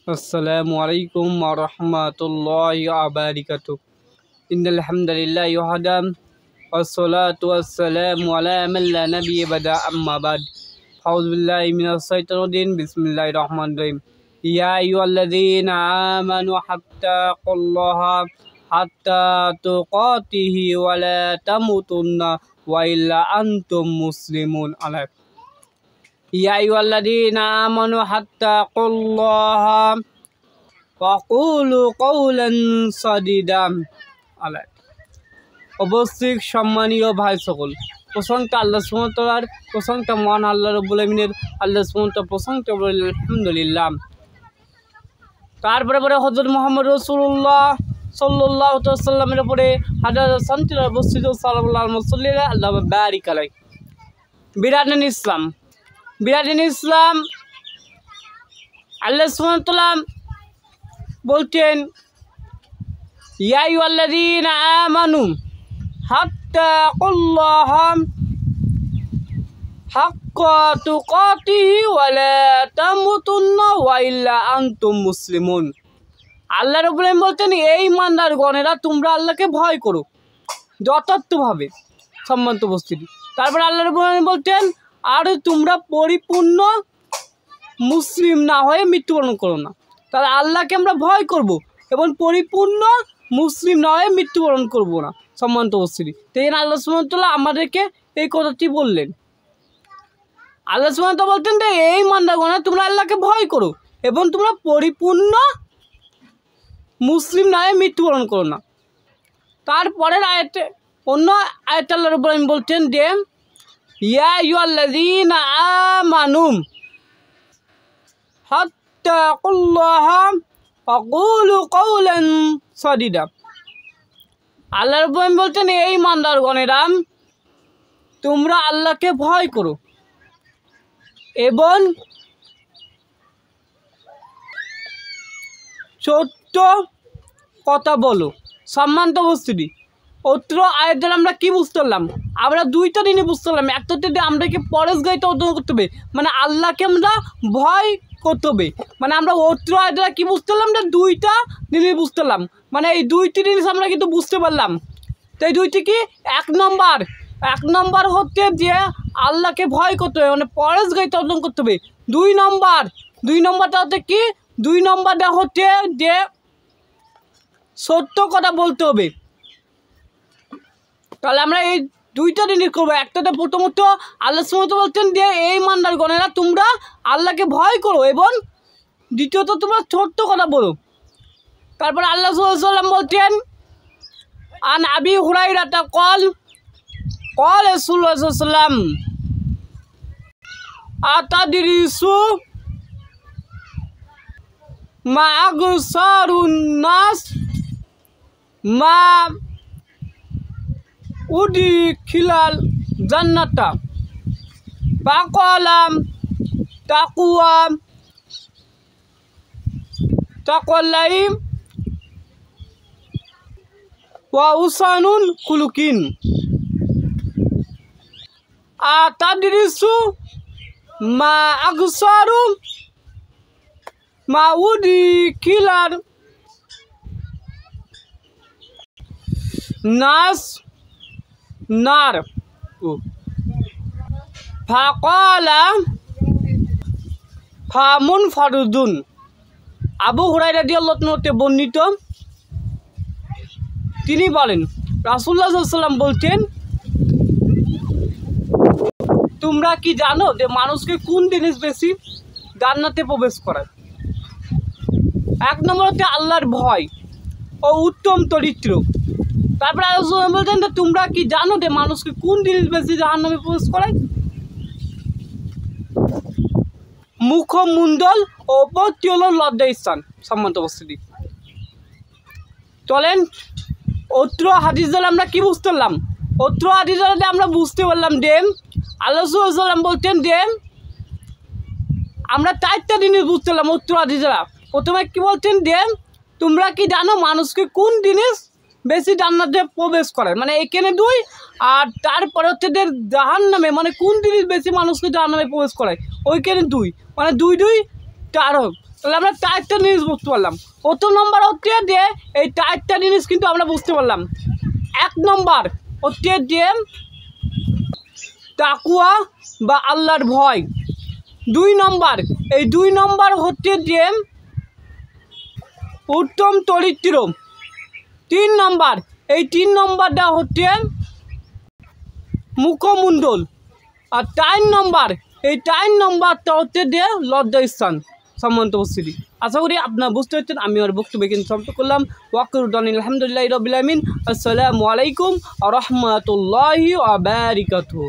अस्सलामु अलैकुम व रहमतुल्लाहि व बरकातुहू। इन्नल हम्दुलिल्लाहि वहदा वस्सलातु वस्सलामु अला मन ला नबिय्य बदा अम्मा बाद। अऊज़ु बिल्लाहि मिनश शैतानिर रजीम। बिस्मिल्लाहिर रहमानिर रहीम। या अय्युहल्लज़ीना आमनु हत्ताकुल्लाहा हत्ता तुकातिही व ला तमुतुन्ना व इल्ला अंतुम मुस्लिमून। या अय्युहल्लज़ीना आमनु हत्ताकुल्लाहा वक़ूलू कौलान सदीदा। অবশ্যই সম্মানীয় ভাই সকল, প্রশংসা আল্লাহ সুবহানাহু ওয়া তাআলার, প্রশংসা মহান আল্লাহ রাব্বুল আমিনের। আল্লাহ সুবহানাহু ওয়া তাআলা প্রশংসা আলহামদুলিল্লাহ। তারপরে পরে হযরত মুহাম্মদ রাসূলুল্লাহ সাল্লাল্লাহু আলাইহি ওয়াসাল্লামের উপরে হাজার শান্তির বর্ষিত সাল্লাল্লাহু আলাইহি ওয়াসাল্লাম আল্লাহ বারিক আলাইহি। বিরাদিন ইসলাম, বিরাদিন ইসলাম আল্লাহ সুবহানাহু ওয়া তাআলা বলতেন ইয়া আইয়ুহাল্লাযীনা আমানু হাত্তাকুল্লাহা হাক্কা তুকাতিহি ওয়া লা তামুতুন্না ওয়া ইল্লা আনতুম মুসলিমুন। আল্লাহ রাব্বুল আলামিন বলতেন, এই ইমানদারগণেরা তোমরা আল্লাহকে ভয় করো যথার্থভাবে, সম্মানিত উপস্থিতি। তারপর আল্লাহ রাব্বুল আলামিন বলতেন, আর তোমরা পরিপূর্ণ মুসলিম না হয়ে মৃত্যুবরণ করো না। তাহলে আল্লাহকে আমরা ভয় করব এবং পরিপূর্ণ মুসলিম না হয়ে মৃত্যুবরণ করব না, সম্মানিত উপস্থিতি। তাই আল্লাহ সুবহানাহু ওয়া তাআলা আমাদেরকে এই কথাটি বললেন। আল্লাহ সুবহানাহু ওয়া তাআলা বলতেন যে এই ইমানদারগণ তোমরা আল্লাহকে ভয় করো এবং তোমরা পরিপূর্ণ মুসলিম না হয়ে মৃত্যুবরণ করো না। তারপরের আয়াতে, অন্য আয়াতে আল্লাহ রাব্বুল আলামিন বলতেন যে ইয়া আইয়ুহাল্লাযীনা আমানু হাত্তাকুল্লাহা ওয়াকুলু কওলান সাদীদা। আল্লাহ রাব্বুল আলামিন বলতেন, এই ইমানদারগণেরা তোমরা আল্লাহকে ভয় করো এবং সত্য কথা বলো। সম্মানিত উপস্থিতি, অত্র আয়াত দ্বারা আমরা কি বুঝতে পারলাম? আমরা দুইটা জিনিস বুঝতে পারলাম। একটা হচ্ছে আমরাকে পরেশগারিতা অর্জন করতে হবে, মানে আল্লাহকে আমরা ভয় করতে হবে। মানে আমরা অত্র আয়াত দ্বারা কি বুঝতে পারলাম? যে দুইটা জিনিস বুঝতে পারলাম, মানে এই দুইটি জিনিস আমরা কিন্তু বুঝতে পারলাম। তো এই দুইটি কি? এক নম্বর হচ্ছে যে আল্লাহকে ভয় করতে হবে, মানে পরেশগারিতা অর্জন করতে হবে। দুই নম্বরটা হচ্ছে কি? দুই নম্বরটা হচ্ছে যে সত্য কথা বলতে হবে। তাহলে আমরা এই দুইটা জিনিস করবো। একটাতে প্রথমত আল্লাহ সুবহানাহু ওয়া তাআলা বলছেন যে এই ইমানদারগণেরা তোমরা আল্লাহকে ভয় করো এবং দ্বিতীয়ত তোমরা সত্য কথা বলো। তারপর আল্লাহ সাল্লাল্লাহু আলাইহি ওয়াসাল্লাম বলছেন আন আবি হুরায়রা ক্বাল রাসূলুল্লাহ সাল্লাল্লাহু আলাইহি ওয়াসাল্লাম আতাদরিসু মা আগসারুন নাস মা উদখিলাল জান্নাতা ফাকালাম তাকওয়াল্লাহি ওয়া উসানুন খুলুকিন। আতাদরিসু মা আগসারু মা উদখিলাল নাস নার ফাকালা ফামুন ফারুদুন। আবু হুরায়রা রাদিয়াল্লাহু আনহু হতে বর্ণিত, তিনি বলেন রাসূলুল্লাহ সাল্লাল্লাহু আলাইহি ওয়াসাল্লাম বলতেন, তোমরা কি জানো যে মানুষকে কোন জিনিস বেশি জান্নাতে প্রবেশ করায়? এক নম্বর হচ্ছে আল্লাহর ভয় ও উত্তম চরিত্র। তারপরে রাসূল বলতেন যে তোমরা কি জানো যে মানুষকে কোন জিনিস বেশি জাহান্নামে প্রবেশ করায়? মুখমণ্ডল ও উপরটি হলো লজ্জা স্থান। সম্মানিত উপস্থিতি, চলেন অত্র হাদিস দ্বারা আমরা কি বুঝতে পারলাম? অত্র হাদিস দ্বারা আমরা বুঝতে পারলাম যে আল্লাহ সাল্লাল্লাহু আলাইহি ওয়াসাল্লাম বলতেন যে আমরা চারটা জিনিস বুঝতে পারলাম অত্র হাদিস দ্বারা। প্রথমে কি বলছেন যে তোমরা কি জানো মানুষকে কোন জিনিস বেশি জান্নাতে প্রবেশ করায়, মানে এখানে দুই, আর তারপরে হচ্ছে যে জাহান্নামে মানে কোন জিনিস বেশি মানুষকে জাহান্নামে প্রবেশ করায় ওইখানে দুই, মানে দুই দুই 4 তাহলে আমরা 4টা জিনিস বুঝতে পারলাম। প্রথম নম্বর হচ্ছে যে এই 4টা জিনিস কিন্তু আমরা বুঝতে পারলাম। 1 নম্বর হচ্ছে যে তাকওয়া বা আল্লাহর ভয়। 2 নম্বর, এই 2 নম্বর হচ্ছে যে উত্তম চরিত্র। 3 নম্বর, এই 3 নম্বরটা হচ্ছে মুখমণ্ডল। আর 4 নম্বর, এই 4 নম্বরটা হচ্ছে যে লজ্জাস্থান সম্মানিত উপস্থিতি। আশা করি আপনারা বুঝতে পারছেন। আমি আর বক্তব্য কিন্তু সমাপ্ত করলাম। ওয়াকিরুদ্দিন আলহামদুলিল্লাহি রাব্বিল আলামিন। আসসালামু আলাইকুম ওয়া রাহমাতুল্লাহি ওয়া বারাকাতুহু।